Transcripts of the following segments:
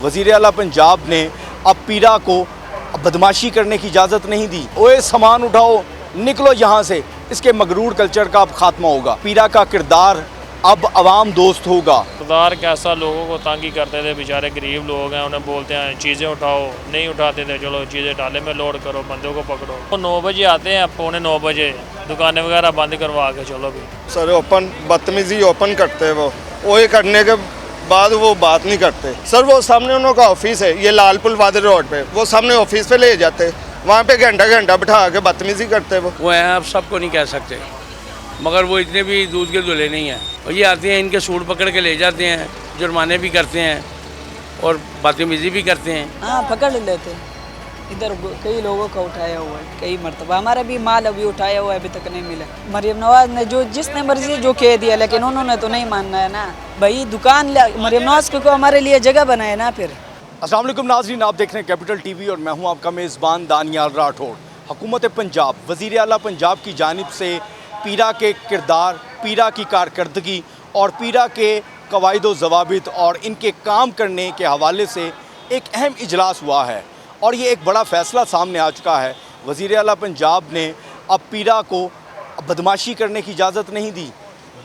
वज़ीर आला पंजाब ने अब पीरा को बदमाशी करने की इजाज़त नहीं दी। ओए सामान उठाओ, निकलो यहाँ से, इसके मगरूर कल्चर का अब खात्मा होगा। पीरा का किरदार अब अवाम दोस्त होगा। सरदार कैसा लोगों को तंगी करते थे, बेचारे गरीब लोग हैं, उन्हें बोलते हैं चीज़ें उठाओ, नहीं उठाते थे, चलो चीज़ें डाले में लोड करो, बंदों को पकड़ो। वो 9 बजे आते हैं, 9:45 बजे दुकानें वगैरह बंद करवा के चलो भी। सर ओपन बदतमीजी ओपन करते वो ये करने के बाद वो बात नहीं करते। सर वो सामने उनका ऑफिस है, ये लाल पुल वादर रोड पे, वो सामने ऑफिस पे ले जाते, वहाँ पे घंटा बिठा के बदतमीजी करते वो हैं। आप सबको नहीं कह सकते, मगर वो इतने भी दूध के धुले नहीं हैं। और ये आते हैं, इनके सूट पकड़ के ले जाते हैं, जुर्माने भी करते हैं और बदतमीजी भी करते हैं। हाँ, पकड़ लेते हैं। इधर कई लोगों का उठाया हुआ है, कई मरतबा। हमारा भी माल अभी उठाया हुआ है, अभी तक नहीं मिला। मरियम नवाज ने जो जिसने मर्जी जो कह दिया, लेकिन उन्होंने तो नहीं मानना है ना भाई। दुकान मरियम नवाज को हमारे लिए जगह बनाए ना फिर। अस्सलाम वालेकुम नाज़रीन, आप देख रहे हैं कैपिटल टीवी और मैं हूं आपका मेज़बान दानियाल राठौड़। हुकूमत पंजाब, वज़ीर आला पंजाब की जानिब से पीरा के किरदार, पीरा की कारकर्दगी और पीरा के कवायद व ज़वाबित और इनके काम करने के हवाले से एक अहम इजलास हुआ है और ये एक बड़ा फ़ैसला सामने आ चुका है। वज़ीर आला पंजाब ने अब पीरा को बदमाशी करने की इजाज़त नहीं दी।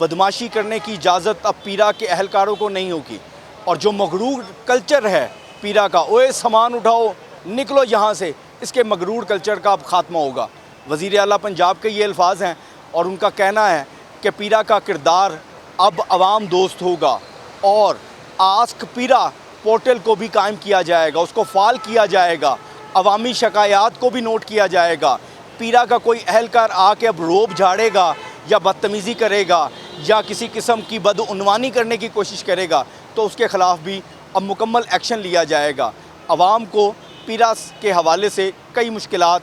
बदमाशी करने की इजाज़त अब पीरा के अहलकारों को नहीं होगी। और जो मगरूर कल्चर है पीरा का, ओए सामान उठाओ, निकलो यहाँ से, इसके मगरूर कल्चर का अब खात्मा होगा। वज़ीर आला पंजाब के ये अल्फाज हैं और उनका कहना है कि पीरा का किरदार अब अवाम दोस्त होगा और आस्क पीरा पोर्टल को भी कायम किया जाएगा, उसको फ़ाल किया जाएगा, अवामी शिकायत को भी नोट किया जाएगा। पीरा का कोई अहलकार आके अब रोब झाड़ेगा या बदतमीज़ी करेगा या किसी किस्म की बदउनवानी करने की कोशिश करेगा तो उसके ख़िलाफ़ भी अब मुकम्मल एक्शन लिया जाएगा। अवाम को पीरा के हवाले से कई मुश्किलात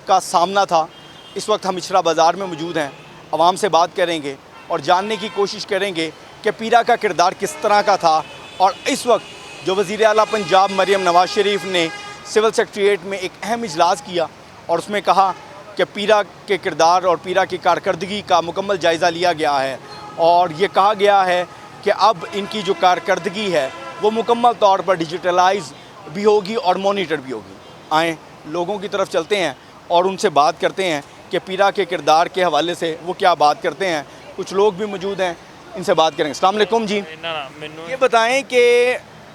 का सामना था। इस वक्त हम इशरा बाज़ार में मौजूद हैं, अवाम से बात करेंगे और जानने की कोशिश करेंगे कि पीरा का किरदार किस तरह का था। और इस वक्त जो वज़ीर आला पंजाब मरियम नवाज़ शरीफ ने सिविल सेक्रेटेरिएट में एक अहम इजलास किया और उसमें कहा कि पीरा के किरदार और पीरा की कारकर्दगी का मुकम्मल जायज़ा लिया गया है और ये कहा गया है कि अब इनकी जो कारकर्दगी है वो मुकम्मल तौर पर डिजिटलाइज भी होगी और मॉनिटर भी होगी। आएँ लोगों की तरफ चलते हैं और उनसे बात करते हैं कि पीरा के किरदार के हवाले से वो क्या बात करते हैं। कुछ लोग भी मौजूद हैं, इनसे बात करेंगे। अस्सलाम वालेकुम जी, ये बताएं कि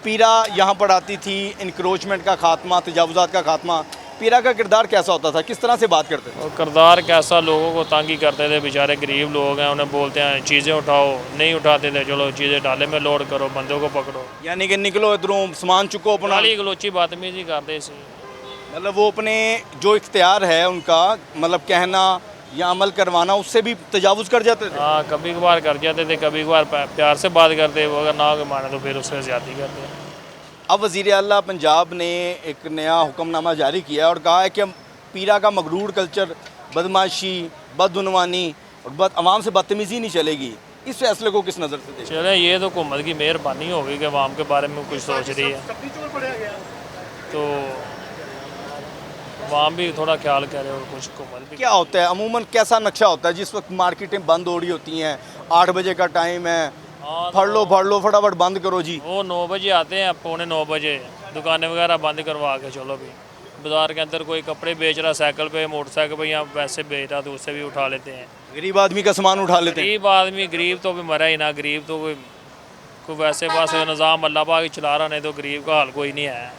पीरा यहाँ पर आती थी, इंक्रोचमेंट का खात्मा, तजावुज़ात का खात्मा, पीरा का किरदार कैसा होता था, किस तरह से बात करते थे? किरदार कैसा लोगों को तंगी करते थे, बेचारे गरीब लोग हैं, उन्हें बोलते हैं चीज़ें उठाओ, नहीं उठाते थे, चलो चीज़ें डाले में लोड करो, बंदों को पकड़ो। यानी कि निकलो इधरों, सामान चुको अपना। गाली गलोची बदतमीजी करते थे। मतलब वो अपने जो इख्तियार है उनका, मतलब कहना या अमल करवाना, उससे भी तजावुज़ कर जाते थे। हाँ, कभी कभार कर जाते थे, कभी कभार प्यार से बात करते, वो अगर ना माने तो फिर उससे ज़्यादती करते। अब वज़ीर आला पंजाब ने एक नया हुक्मनामा जारी किया और कहा है कि पीरा का मगरूर कल्चर, बदमाशी, बदउनवानी और अवाम से बदतमीज़ी नहीं चलेगी। इस फैसले को किस नज़र से देखते? चले, ये तो हुकूमत की मेहरबानी होगी कि अवाम के बारे में कुछ सोच रही है, तो अवाम भी थोड़ा ख्याल करे और कुछ हुकूमत भी। क्या होता है अमूमन, कैसा नक्शा होता है जिस वक्त मार्केटें बंद हो रही होती हैं, 8 बजे का टाइम है, फड़ लो फटाफट बंद करो जी। वो 9 बजे आते हैं, 9:45 बजे दुकानें वगैरह बंद करवा के चलो भी। बाज़ार के अंदर कोई कपड़े बेच रहा, साइकिल पे, मोटरसाइकिल पे या वैसे बेच रहा, तो उससे भी उठा लेते हैं। गरीब आदमी का सामान उठा लेते हैं। गरीब आदमी, गरीब तो भी मरा ही ना, गरीब तो कोई वैसे बस निज़ाम अल्लाह पाक चला रहा, नहीं तो गरीब का हाल कोई नहीं है।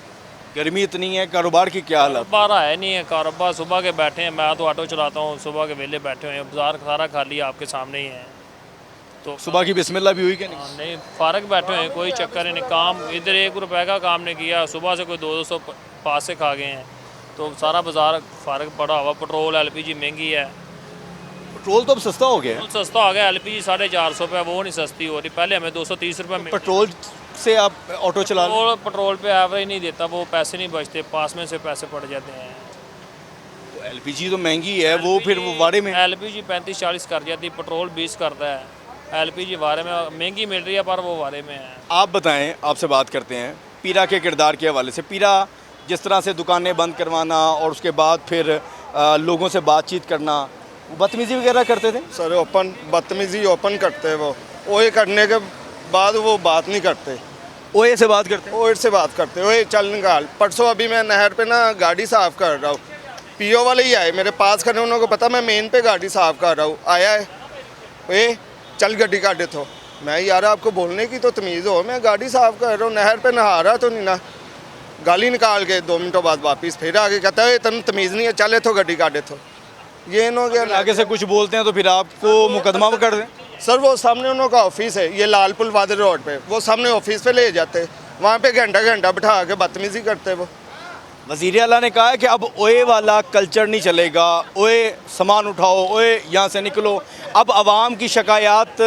गर्मी इतनी है, कारोबार की क्या हालत? कारोबार है नहीं है, कारोबार सुबह के बैठे हैं, मैं तो ऑटो चलाता हूँ, सुबह के वेले बैठे हुए हैं, बाज़ार सारा खाली आपके सामने ही है। तो सुबह की बिस्मिल्लाह भी हुई कि नहीं? नहीं, फारग बैठे हुए हैं, कोई चक्कर नहीं। काम इधर 1 रुपए का काम नहीं किया, सुबह से कोई 200 पास से खा गए हैं, तो सारा बाज़ार फारग पड़ा हुआ। पेट्रोल LPG महंगी है। पेट्रोल तो अब सस्ता हो गया है। सस्ता हो गया, LPG 450 रुपये, वो नहीं सस्ती हो रही। पहले हमें 230 रुपये में पेट्रोल से आप ऑटो चला लो। पेट्रोल पे एवरेज नहीं देता, वो पैसे नहीं बचते, पास में से पैसे पड़ जाते हैं। तो LPG तो महंगी है, वो फिर वो वारे में LPG 35-40 कर जाती, पेट्रोल 20 करता है। LPG वारे में महंगी मिल रही है, पर वो वारे में है। आप बताएं, आपसे बात करते हैं पीरा के किरदार के हवाले से। पीरा जिस तरह से दुकानें बंद करवाना और उसके बाद फिर लोगों से बातचीत करना, बदतमीज़ी वगैरह करते थे। सर ओपन बदतमीजी ओपन करते वो ये करने के बाद वो बात नहीं करते। ओए से बात करते हैं। ओए से बात करते ओए चल निकाल। परसों अभी मैं नहर पे ना गाड़ी साफ़ कर रहा हूँ, पीओ वाले ही आए मेरे पास करने, उन्होंने पता मैं मेन पे गाड़ी साफ़ कर रहा हूँ, आया है ओए चल गड्डी काटे तो मैं यार आपको बोलने की तो तमीज़ हो, मैं गाड़ी साफ़ कर रहा हूँ, नहर पे नहा रहा तो नहीं ना, गाली निकाल के 2 मिनटों बाद वापस फिर आगे कहता है तन तमीज़ नहीं है, चले तो गड्डी काटे तो। ये इन हो अगर गया। आगे से कुछ बोलते हैं तो फिर आपको मुकदमा में कर दें। सर वो सामने उन लोगों का ऑफिस है, ये लाल पुल वादर रोड पे, वो सामने ऑफिस पे ले जाते, वहाँ पे घंटा घंटा बिठा के बदतमीज़ी करते वो। वज़ीर आला ने कहा है कि अब ओए वाला कल्चर नहीं चलेगा, ओए सामान उठाओ, ओए यहाँ से निकलो। अब आवाम की शिकायत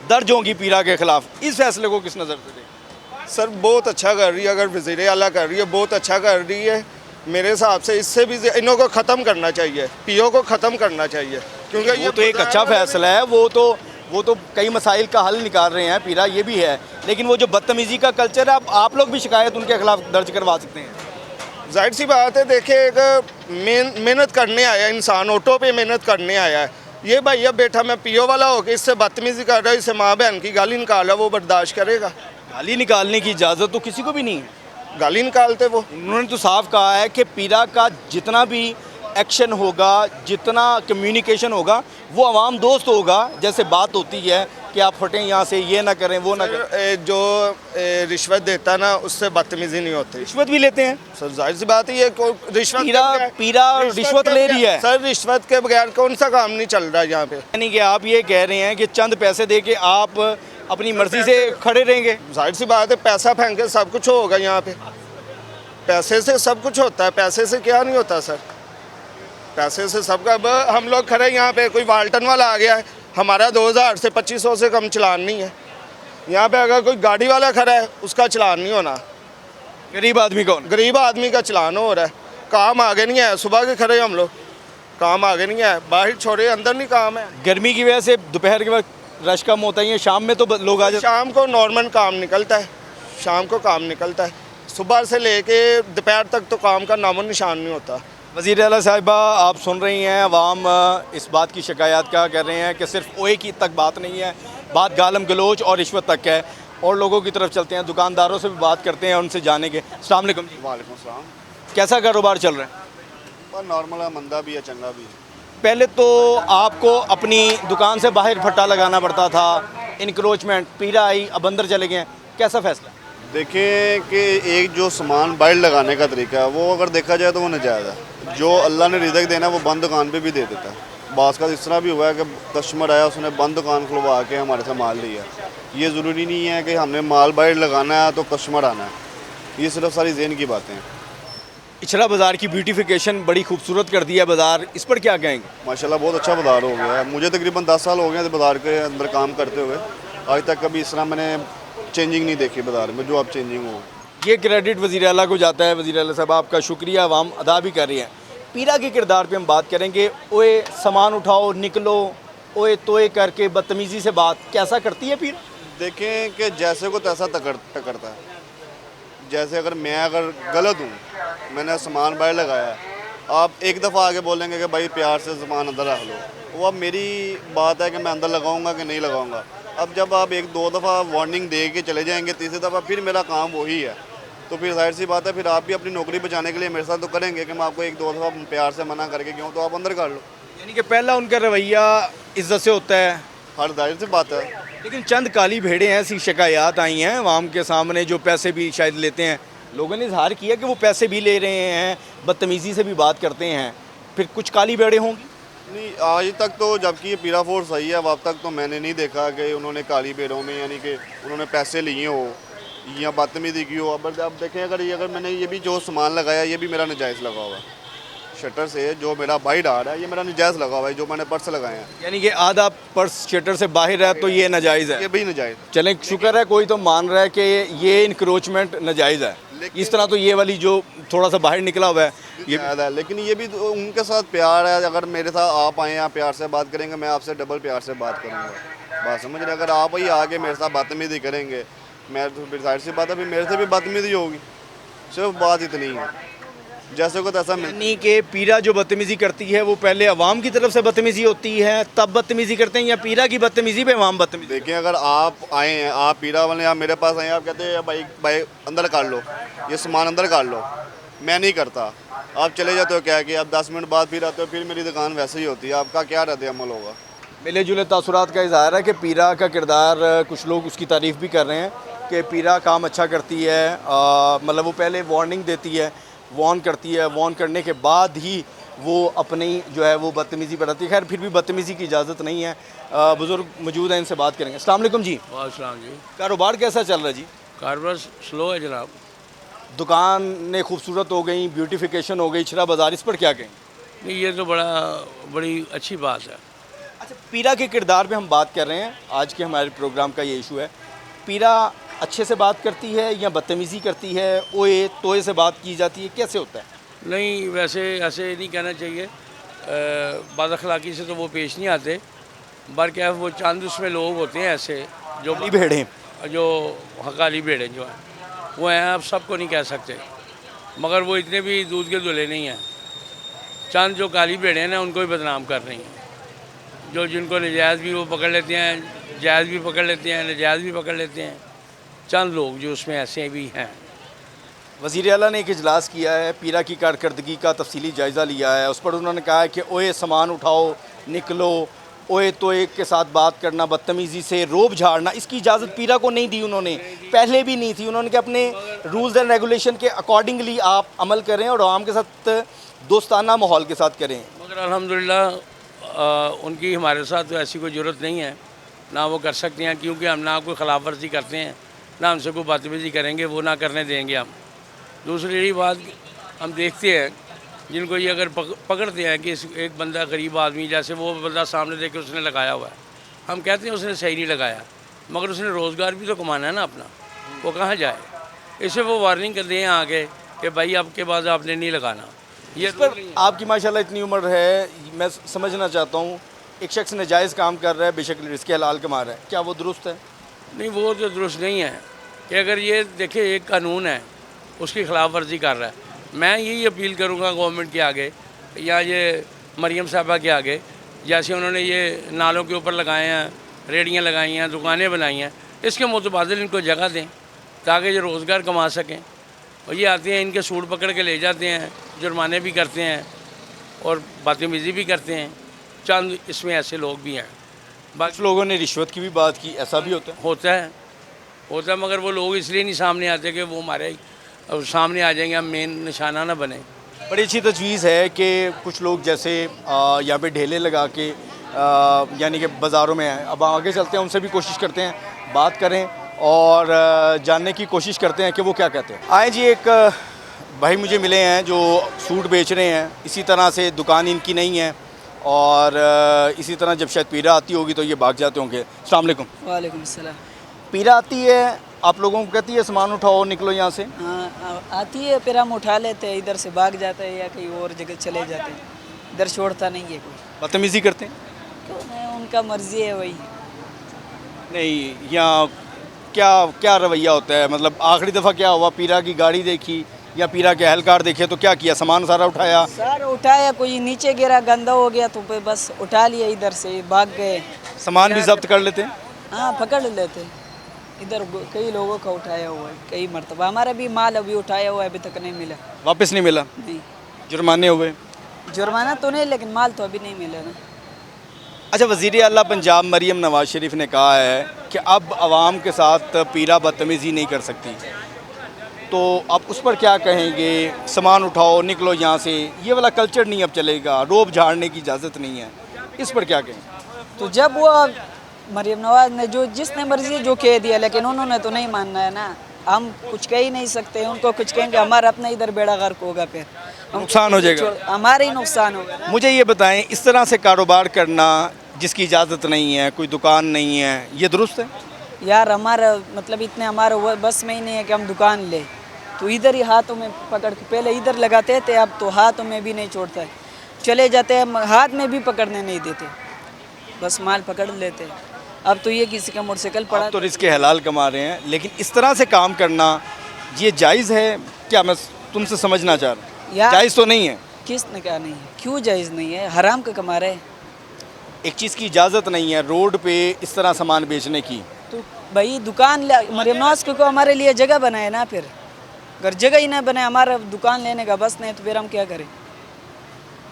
दर्ज होंगी पीरा के ख़िलाफ़। इस फैसले को किस नज़र से देखें? सर बहुत अच्छा कर रही है, अगर वज़ीर आला कर रही है बहुत अच्छा कर रही है। मेरे हिसाब से इससे भी इन्हों को ख़त्म करना चाहिए, पीओ को ख़त्म करना चाहिए, क्योंकि वो तो एक अच्छा फैसला है, वो तो कई मसाइल का हल निकाल रहे हैं पीरा, ये भी है। लेकिन वो जो बदतमीज़ी का कल्चर है, अब आप लोग भी शिकायत उनके खिलाफ दर्ज करवा सकते हैं। जाहिर सी बात है, देखिए एक मेहनत करने आया इंसान, ऑटो पे मेहनत करने आया है, ये भाई अब बैठा मैं पीओ वाला हो के इससे बदतमीज़ी कर रहा हूँ, इससे माँ बहन की गाली निकाला, वो बर्दाश्त करेगा? गाली निकालने की इजाज़त तो किसी को भी नहीं है। गाली निकालते वो। उन्होंने तो साफ कहा है कि पीरा का जितना भी एक्शन होगा, जितना कम्युनिकेशन होगा, वो आवाम दोस्त होगा। जैसे बात होती है कि आप हटें यहाँ से, ये ना करें, वो ना करें। जो रिश्वत देता ना उससे बदतमीज़ी नहीं होती। रिश्वत भी लेते हैं सर जाहिर सी बात है, ये रिश्वत पीरा रिश्वत ले रही है। सर रिश्वत के बगैर कौन सा काम नहीं चल रहा है यहाँ पे। यानी कि आप ये कह रहे हैं कि चंद पैसे दे के आप अपनी मर्जी से खड़े रहेंगे? जाहिर सी बात है, पैसा फेंक के सब कुछ होगा यहाँ पे, पैसे से सब कुछ होता है, पैसे से क्या नहीं होता सर, पैसे से सबका। अब हम लोग खड़े यहाँ पे, कोई वाल्टन वाला आ गया है, हमारा 2000 से 2500 से कम चलान नहीं है। यहाँ पे अगर कोई गाड़ी वाला खड़ा है उसका चलान नहीं होना, गरीब आदमी कौन? गरीब आदमी का चलान हो रहा है। काम आगे नहीं है, सुबह के खड़े हम लोग, काम आगे नहीं है, बाहर छोड़े अंदर नहीं काम है। गर्मी की वजह से दोपहर के वक्त रश कम होता है, शाम में तो लोग आ जाते हैं। शाम को नॉर्मल काम निकलता है, शाम को काम निकलता है, सुबह से लेके दोपहर तक तो काम का नामो निशान नहीं होता। वज़ीर आला साहिबा, आप सुन रही हैं, अवाम इस बात की शिकायत क्या कर रहे हैं कि सिर्फ ओए की तक बात नहीं है, बात गालम गलोच और रिश्वत तक है। और लोगों की तरफ चलते हैं, दुकानदारों से भी बात करते हैं, उनसे जानेंगे। अस्सलाम वालेकुम जी। वालेकुम सलाम। कैसा कारोबार चल रहा है? पर नॉर्मल है, मंदा भी है, चंगा भी है। पहले तो आपको अपनी दुकान से बाहर फट्टा लगाना पड़ता था, इंक्रोचमेंट, पीरा आई, अब अंदर चले गए हैं, कैसा फैसला? देखें कि एक जो सामान बाइट लगाने का तरीका है वो अगर देखा जाए तो वो नाजायज़ है। जो अल्लाह ने रिज़्क देना वो बंद दुकान पे भी दे देता है। बास का इस तरह भी हुआ है कि कस्टमर आया, उसने बंद दुकान खुलवा के हमारे से माल लिया। ये ज़रूरी नहीं है कि हमने माल बाइट लगाना है तो कस्टमर आना है, ये सिर्फ सारी ज़हन की बातें हैं। इचला बाज़ार की ब्यूटिफिकेशन बड़ी खूबसूरत कर दी है बाज़ार, इस पर क्या कहेंगे? माशाल्लाह बहुत अच्छा बाज़ार हो गया है। मुझे तकरीबन 10 साल हो गए थे बाज़ार के अंदर काम करते हुए, आज तक कभी इस तरह मैंने चेंजिंग नहीं देखी बाज़ार में जो अब चेंजिंग हो। ये क्रेडिट वज़ीर आला को जाता है। वज़ीर आला साहब, आपका शुक्रिया, आवाम अदा भी कर रही है। पीरा के किरदार पे हम बात करेंगे। ओए सामान उठाओ, निकलो, ओए तोए करके बदतमीज़ी से बात कैसा करती है पीरा? देखें कि जैसे को तैसा टकरता है। जैसे अगर मैं गलत हूँ, मैंने सामान बाहर लगाया, आप एक दफ़ा आगे बोलेंगे कि भाई प्यार से सामान अंदर रख लो, वो अब मेरी बात है कि मैं अंदर लगाऊंगा कि नहीं लगाऊंगा। अब जब आप 1-2 दफ़ा वार्निंग दे के चले जाएंगे, तीसरी दफ़ा फिर मेरा काम वही है, तो फिर जाहिर सी बात है फिर आप भी अपनी नौकरी बचाने के लिए मेरे साथ तो करेंगे कि मैं आपको 1-2 दफ़ा प्यार से मना करके क्यों, तो आप अंदर कर लो। यानी कि पहला उनका रवैया इज्जत से होता है। हर जाहिर सी बात है। लेकिन चंद काली भेड़ें ऐसी शिकायत आई हैं आवाम के सामने, जो पैसे भी शायद लेते हैं। लोगों ने इजहार किया कि वो पैसे भी ले रहे हैं, बदतमीज़ी से भी बात करते हैं, फिर कुछ काली भेड़ें होंगी? नहीं, आज तक तो जबकि ये पीरा फोर्स आई है, अब तक तो मैंने नहीं देखा कि उन्होंने काली बेरों में यानी कि उन्होंने पैसे लिए हो या बदतमीज़ी की हो। अब देखें, अगर मैंने ये भी जो सामान लगाया ये भी मेरा नाजायज़ लगा हुआ है, शटर से जो मेरा बाइट आ रहा है ये मेरा नाजायज़ लगा हुआ है, जो मैंने पर्स लगाए हैं। यानी कि आधा पर्स शटर से बाहर है तो ये नाजायज़ है? ये भी नाजायज़। चलें, शुक्र है कोई तो मान रहा है कि ये इंक्रोचमेंट नाजायज़ है। इस तरह तो ये वाली जो थोड़ा सा बाहर निकला हुआ है ये है, लेकिन ये भी तो उनके साथ प्यार है। अगर मेरे साथ आप आए हैं, प्यार से बात करेंगे, मैं आपसे डबल प्यार से बात करूँगा। बात समझ रहे? अगर आप ही आके मेरे साथ बदतमीज़ी करेंगे, मैं तो फिर जाहिर सी बात है फिर मेरे से भी बदतमीज़ी होगी। सिर्फ बात इतनी है। जैसे को तैसा मिल यानी कि पीरा जो बदतमीज़ी करती है वो पहले अवाम की तरफ से बदतमीज़ी होती है तब बदतमीज़ी करते हैं, या पीरा की बदतमीज़ी पे अवाम बदतमीज़ी? देखिए, अगर आप आए हैं, आप पीरा वाले यहाँ मेरे पास आए हैं, आप कहते हैं भाई भाई अंदर काट लो, ये सामान अंदर काट लो, मैं नहीं करता, आप चले जाते हो, क्या कि आप 10 मिनट बाद फिर आते हो, फिर मेरी दुकान वैसे ही होती है, आपका क्या रद्द अमल होगा? मिले जुले तासुरात का इज़हार है कि पीरा का किरदार, कुछ लोग उसकी तारीफ़ भी कर रहे हैं कि पीरा काम अच्छा करती है, मतलब वो पहले वार्निंग देती है, वार्न करती है, वार्न करने के बाद ही वो अपनी जो है वो बदतमीज़ी बढ़ाती है। खैर फिर भी बदतमीज़ी की इजाज़त नहीं है। बुज़ुर्ग मौजूद हैं, इनसे बात करेंगे। अस्सलाम वालेकुम जी। वालेकुम जी। कारोबार कैसा चल रहा है जी? कारोबार स्लो है जनाब। दुकान ने खूबसूरत हो गई, ब्यूटिफिकेशन हो गई, छरा बाज़ार, इस पर क्या कहें? नहीं, ये तो बड़ी अच्छी बात है। अच्छा, पीरा के किरदार पे हम बात कर रहे हैं, आज के हमारे प्रोग्राम का ये इशू है। पीरा अच्छे से बात करती है या बदतमीज़ी करती है, ओए तोए से बात की जाती है, कैसे होता है? नहीं, वैसे ऐसे नहीं कहना चाहिए, बदअखलाक़ी से तो वो पेश नहीं आते, बल्कि वो चंद उसमें लोग होते हैं ऐसे जो काली भेड़ें। जो हकाली भेड़े जो हैं वो हैं, आप सबको नहीं कह सकते, मगर वो इतने भी दूध के धुले नहीं हैं। चंद जो काली भेड़े हैं ना, उनको भी बदनाम कर रही हैं, जो जिनको नजायज़ भी वो पकड़ लेते हैं, जायज़ भी पकड़ लेते हैं, नजायज़ भी पकड़ लेते हैं। चंद लोग जो उसमें ऐसे भी हैं। वज़ीर आला ने एक इजलास किया है, पीरा की कारकर्दगी का तफसीली जायज़ा लिया है। उस पर उन्होंने कहा है कि ओए सामान उठाओ, निकलो, ओए तोए के साथ बात करना, बदतमीज़ी से रोब झाड़ना, इसकी इजाज़त पीरा को नहीं दी उन्होंने, पहले भी नहीं थी। उन्होंने कहा अपने रूल्स एंड रेगुलेशन के अकॉर्डिंगली आप अमल करें और आवाम के साथ दोस्ताना माहौल के साथ करें। मगर अल्हम्दुलिल्लाह उनकी हमारे साथ तो ऐसी कोई ज़रूरत नहीं है, ना वो कर सकते हैं, क्योंकि हम ना कोई खिलाफ वर्जी करते हैं, ना हमसे कोई बदतमीज़ी करेंगे, वो ना करने देंगे हम। दूसरी यही बात हम देखते हैं, जिनको ये अगर पकड़ते हैं कि एक बंदा गरीब आदमी, जैसे वो बंदा सामने देख के उसने लगाया हुआ है, हम कहते हैं उसने सही नहीं लगाया, मगर उसने रोज़गार भी तो कमाना है ना अपना, वो कहाँ जाए? इसे वो वार्निंग कर दें आगे कि भाई आपके बाद आपने नहीं लगाना। ये पर आपकी माशाल्लाह इतनी उम्र है, मैं समझना चाहता हूँ, एक शख्स नाजायज़ काम कर रहा है, बेशक रिस्क हलाल कमा रहा है, क्या वो दुरुस्त है? नहीं, वो तो दुरुस्त नहीं है कि अगर ये देखे एक कानून है, उसकी खिलाफ वर्जी कर रहा है। मैं यही अपील करूँगा गवर्नमेंट के आगे या ये मरियम साहबा के आगे, जैसे उन्होंने ये नालों के ऊपर लगाए हैं, रेहड़ियाँ लगाई हैं, दुकानें बनाई हैं, इसके मुतबादिल इनको जगह दें ताकि ये रोज़गार कमा सकें। और ये आते हैं, इनके सूट पकड़ के ले जाते हैं, जुर्माने भी करते हैं और बदतमीज़ी भी करते हैं। चंद इसमें ऐसे लोग भी हैं। कुछ लोगों ने रिश्वत की भी बात की, ऐसा भी होता है? होता है, मगर वो लोग इसलिए नहीं सामने आते कि वो हमारे सामने आ जाएंगे, हम मेन निशाना ना बने। बड़ी अच्छी तजवीज़ है कि कुछ लोग जैसे यहाँ पे ढेले लगा के यानी कि बाज़ारों में हैं, अब आगे चलते हैं, उनसे भी कोशिश करते हैं बात करें और जानने की कोशिश करते हैं कि वो क्या कहते हैं। आए जी, एक भाई मुझे मिले हैं जो सूट बेच रहे हैं, इसी तरह से दुकान इनकी नहीं है और इसी तरह जब शायद पीरा आती होगी तो ये भाग जाते होंगे। अस्सलाम वालेकुम। वालेकुम सलाम। पीरा आती है, आप लोगों को कहती है सामान उठाओ, निकलो यहाँ से? हाँ, आती है, फिर हम उठा लेते हैं, इधर से भाग जाते हैं या कहीं और जगह चले जाते हैं, इधर छोड़ता नहीं है कोई। बदतमीज़ी करते हैं? तो नहीं, उनका मर्जी है वही। नहीं, यहाँ क्या क्या रवैया होता है? मतलब आखिरी दफ़ा क्या हुआ, पीरा की गाड़ी देखी या पीरा के अहलकार देखे तो क्या किया? सामान सारा उठाया? सारा उठाया, कोई नीचे गिरा, गंदा हो गया तो फिर बस उठा लिया, इधर से भाग गए। सामान भी जब्त कर लेते हैं? हाँ, पकड़ लेते। इधर कई लोगों का उठाया हुआ है, कई मरतबा। हमारा भी माल अभी उठाया हुआ है, अभी तक नहीं मिला। वापस नहीं मिला? नहीं। जुर्माने हुए? जुर्माना तो नहीं, लेकिन माल तो अभी नहीं मिला ना। अच्छा, वज़ीर आला पंजाब मरीम नवाज़ शरीफ ने कहा है कि अब आवाम के साथ पीरा बदतमीज़ी नहीं कर सकती, तो आप उस पर क्या कहेंगे? सामान उठाओ, निकलो यहाँ से, ये वाला कल्चर नहीं अब चलेगा, रोब झाड़ने की इजाज़त नहीं है, इस पर क्या कहें? तो जब वो मरीम नवाज ने जो जिसने मर्जी जो कह दिया, लेकिन उन्होंने तो नहीं मानना है ना, हम कुछ कह ही नहीं सकते। उनको कुछ कहेंगे, हमारा अपना इधर बेड़ा गर्क होगा, फिर नुकसान हो जाएगा, हमारा ही नुकसान होगा। मुझे ये बताएं, इस तरह से कारोबार करना जिसकी इजाज़त नहीं है, कोई दुकान नहीं है, ये दुरुस्त है? यार हमारा मतलब इतने हमारा बस में ही नहीं है कि हम दुकान ले, तो इधर ही हाथों में पकड़ के, पहले इधर लगाते थे, अब तो हाथों में भी नहीं छोड़ता है, चले जाते हैं, हाथ में भी पकड़ने नहीं देते, बस माल पकड़ लेते हैं। अब तो ये किसी का मोटरसाइकिल पड़ा तो रिस्क हलाल कमा रहे हैं, लेकिन इस तरह से काम करना ये जायज़ है क्या? मैं तुमसे समझना चाह रहा हूँ। यार जायज़ तो नहीं है। किसने कहा नहीं है? क्यों जायज़ नहीं है? हराम का कमा रहे हैं। एक चीज़ की इजाज़त नहीं है रोड पे इस तरह सामान बेचने की। तो भाई दुकान मरियम नवाज को हमारे लिए जगह बनाए ना, फिर अगर जगह ही ना बनाए हमारा दुकान लेने का बस नहीं तो फिर हम क्या करें?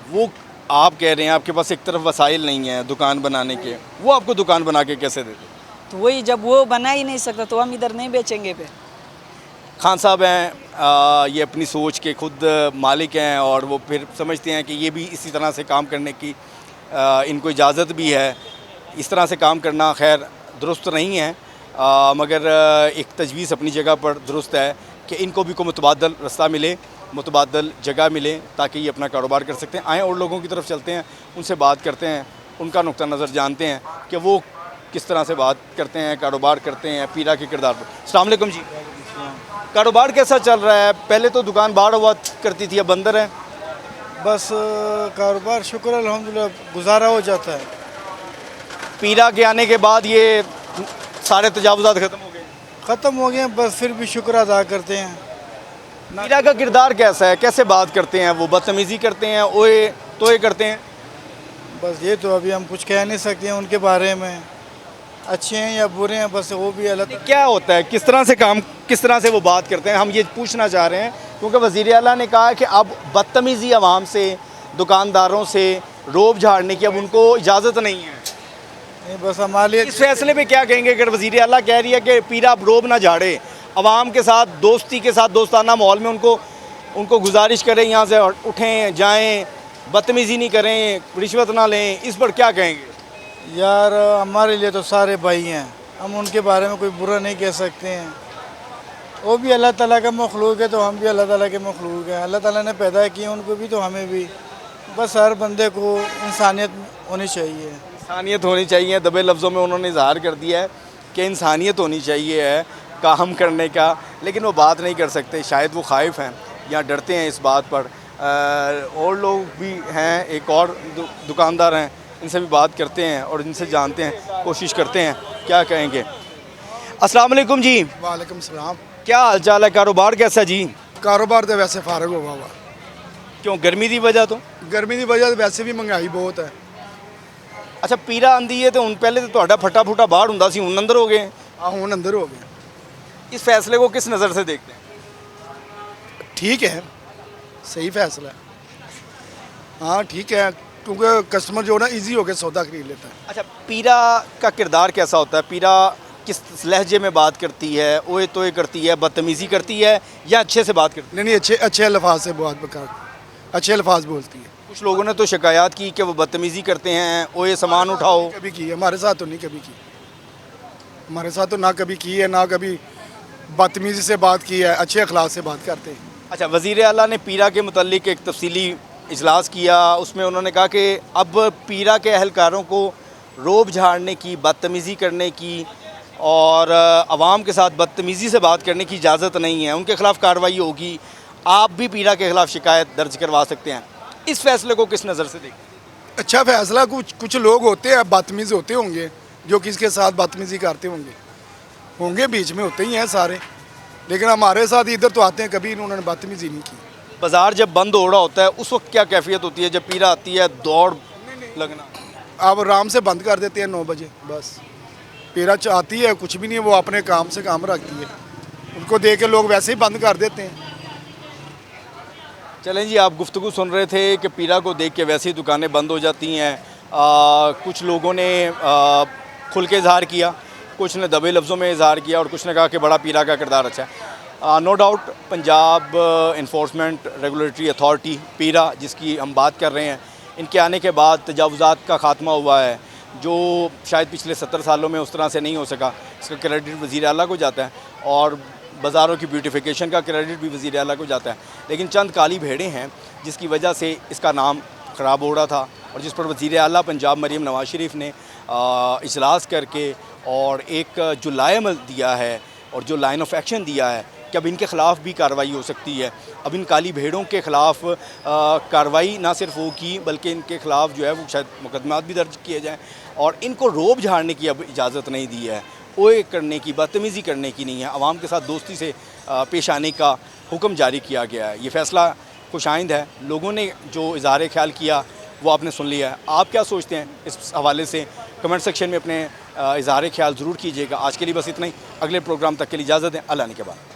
वो आप कह रहे हैं आपके पास एक तरफ वसाइल नहीं है दुकान बनाने के, वो आपको दुकान बना के कैसे देते? तो वही जब वो बना ही नहीं सकता तो हम इधर नहीं बेचेंगे फिर। खान साहब हैं, ये अपनी सोच के खुद मालिक हैं और वो फिर समझते हैं कि ये भी इसी तरह से काम करने की इनको इजाज़त भी है। इस तरह से काम करना खैर दुरुस्त नहीं है, मगर एक तजवीज़ अपनी जगह पर दुरुस्त है कि इनको भी को मुतबादल रास्ता मिले, मुतबादल जगह मिले ताकि ये अपना कारोबार कर सकते हैं। आएँ और लोगों की तरफ चलते हैं, उनसे बात करते हैं, उनका नुक्ता नज़र जानते हैं कि वो किस तरह से बात करते हैं, कारोबार करते हैं पीरा के किरदार पर। अस्सलाम वालेकुम जी, कारोबार कैसा चल रहा है? पहले तो दुकान बाहर हुआ करती थी, अब अंदर है। बस कारोबार शुक्र अल्हम्दुलिल्लाह गुजारा हो जाता है। पीरा के आने के बाद ये सारे तजावुज़ात ख़त्म हो गए। ख़त्म हो गए, बस फिर भी शुक्र अदा करते हैं। पीरा का किरदार कैसा है, कैसे बात करते हैं? वो बदतमीज़ी करते हैं, ओए तोए करते हैं? बस ये तो अभी हम कुछ कह नहीं सकते हैं उनके बारे में, अच्छे हैं या बुरे हैं, बस वो भी अल्लाह ताला। क्या होता है, किस तरह से काम, किस तरह से वो बात करते हैं, हम ये पूछना चाह रहे हैं क्योंकि वज़ीर आला ने कहा कि अब बदतमीज़ी आवाम से, दुकानदारों से रोब झाड़ने की अब उनको इजाज़त नहीं है। नहीं, बस हमारे लिए इस फैसले पे क्या कहेंगे अगर वज़ीर आला कह रही है कि पीरा अब रोब ना झाड़े, आवाम के साथ दोस्ती के साथ दोस्ताना माहौल में उनको गुजारिश करें यहाँ से उठें जाएँ, बदतमीज़ी नहीं करें, रिश्वत ना लें, इस पर क्या कहेंगे? यार हमारे लिए तो सारे भाई हैं, हम उनके बारे में कोई बुरा नहीं कह सकते हैं। वो भी अल्लाह ताला का मखलूक है तो हम भी अल्लाह ताला के मखलूक हैं। अल्लाह ताला ने पैदा किए उनको भी तो हमें भी, बस हर बंदे को इंसानियत होनी चाहिए। इंसानियत होनी चाहिए, दबे लफ्ज़ों में उन्होंने इजहार कर दिया है कि इंसानियत होनी चाहिए है काम करने का, लेकिन वो बात नहीं कर सकते, शायद वो खाइफ हैं या डरते हैं इस बात पर। और लोग भी हैं, एक और दुकानदार हैं, इनसे भी बात करते हैं और इनसे जानते हैं, कोशिश करते हैं क्या कहेंगे। अस्सलाम वालेकुम जी। वालेकुम सलाम। क्या हाल चाल है, कारोबार कैसा जी? कारोबार तो वैसे फारग हो हुआ, क्यों, गर्मी की वजह? तो गर्मी की वजह तो वैसे भी महंगाई बहुत है। अच्छा, पीरा आंदी है तो ਹੁਣ पहले तो ਤੁਹਾਡਾ फटा फूटा बाहर ਹੁੰਦਾ ਸੀ, ਹੁਣ अंदर हो गए। हाँ हूँ अंदर हो गए। इस फैसले को किस नज़र से देखते हैं? ठीक है, सही फैसला है। हाँ ठीक है, क्योंकि कस्टमर जो है ना ईजी होकर सौदा खरीद लेता है। अच्छा, पीरा का किरदार कैसा होता है? पीरा किस लहजे में बात करती है, ओए तोए करती है, बदतमीज़ी करती है या अच्छे से बात करती है? नहीं अच्छे अच्छे अल्फाज से बात बकार, अच्छे अल्फाज बोलती है। कुछ लोगों ने तो शिकायत की कि वो बदतमीज़ी करते हैं, ओए सामान उठाओ। कभी की, हमारे साथ तो नहीं कभी की, हमारे साथ तो ना कभी की है, ना कभी बदतमीज़ी से बात की है, अच्छे अखलाक से बात करते हैं। अच्छा, वज़ीर आला ने पीरा के मुतल्लिक एक तफसीली इजलास किया, उसमें उन्होंने कहा कि अब पीरा के अहलकारों को रोब झाड़ने की, बदतमीज़ी करने की और आवाम के साथ बदतमीज़ी से बात करने की इजाज़त नहीं है, उनके ख़िलाफ़ कार्रवाई होगी। आप भी पीरा के ख़िलाफ़ शिकायत दर्ज करवा सकते हैं। इस फैसले को किस नज़र से देखते? अच्छा फैसला, कुछ लोग होते हैं बदतमीज़ होते होंगे, जो किसके साथ बदतमीज़ी करते होंगे बीच में होते ही हैं सारे, लेकिन हमारे साथ इधर तो आते हैं, कभी उन्होंने बदतमीज़ी नहीं की। बाज़ार जब बंद हो रहा होता है उस वक्त क्या कैफियत होती है? जब पीरा आती है दौड़ लगना? आप आराम से बंद कर देते हैं 9 बजे, बस पीरा आती है, कुछ भी नहीं, वो अपने काम से काम रखती है, उनको देख के लोग वैसे ही बंद कर देते हैं। चलें जी, आप गुफ्तगू सुन रहे थे कि पीरा को देख के वैसे ही दुकानें बंद हो जाती हैं। कुछ लोगों ने खुल के इजहार किया, कुछ ने दबे लफ्ज़ों में इजहार किया और कुछ ने कहा कि बड़ा पीरा का किरदार अच्छा है। No doubt Punjab enforcement regulatory authority PERA जिसकी हम बात कर रहे हैं, इनके आने के बाद तजावुज़ात का ख़ात्मा हुआ है जो शायद पिछले 70 सालों में उस तरह से नहीं हो सका। इसका क्रेडिट वज़ीर आला को जाता है और बाज़ारों की ब्यूटिफिकेशन का क्रेडिट भी वज़ीर आला को जाता है। लेकिन चंद काली भेड़ें हैं जिसकी वजह से इसका नाम ख़राब हो रहा था और जिस पर वज़ीर आला पंजाब मरीम नवाज़ शरीफ ने इजलास करके और एक जो लाएमल दिया है और जो लाइन ऑफ एक्शन दिया है कि अब इनके ख़िलाफ़ भी कार्रवाई हो सकती है। अब इन काली भेड़ों के ख़िलाफ़ कार्रवाई ना सिर्फ हो की बल्कि इनके ख़िलाफ़ जो है वो शायद मुकदमात भी दर्ज किए जाएँ और इनको रोब झाड़ने की अब इजाज़त नहीं दी है, ओए करने की, बदतमीज़ी करने की नहीं है। आवाम के साथ दोस्ती से पेश आने का हुक्म जारी किया गया है। ये फ़ैसला खुशाइंद है। लोगों ने जो इज़हार ख्याल किया वो आपने सुन लिया है। आप क्या सोचते हैं इस हवाले से? कमेंट सेक्शन में अपने इज़हार ख्याल ज़रूर कीजिएगा। आज के लिए बस इतना ही। अगले प्रोग्राम तक के लिए इजाज़त दें। अल्लाह ने के बाद।